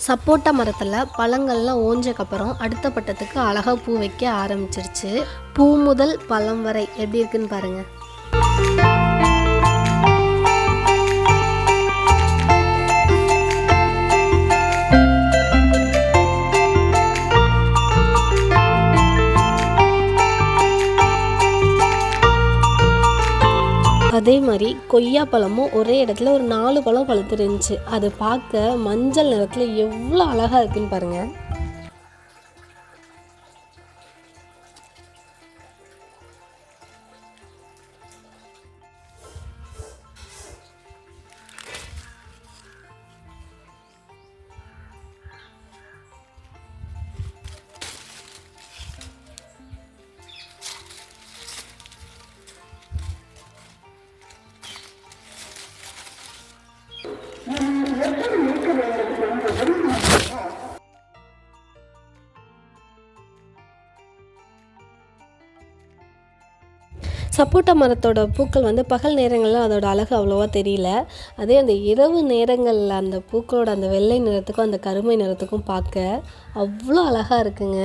சப்போட்டா மரத்தில் பழங்கள்லாம் ஓஞ்சக்கப்புறம் அடுத்த பட்டத்துக்கு அழகாக பூ வைக்க ஆரம்பிச்சிருச்சு. பூ முதல் பழம் வரை எப்படி இருக்குன்னு பாருங்கள். அதே மாதிரி கொய்யா பழமும் ஒரே இடத்துல ஒரு 4 பழம் பழுத்துருந்துச்சு. அது பார்க்க மஞ்சள் நிறத்தில் எவ்வளோ அழகாக இருக்குன்னு பாருங்கள். சப்போட்டா மரத்தோட பூக்கள் பகல் நேரங்களில் அதோட அழகு அவ்வளோவா தெரியல. அதே அந்த இரவு நேரங்களில் அந்த பூக்களோட அந்த வெள்ளை நிறத்துக்கும் அந்த கருமை நிறத்துக்கும் பார்க்க அவ்வளோ அழகாக இருக்குங்க.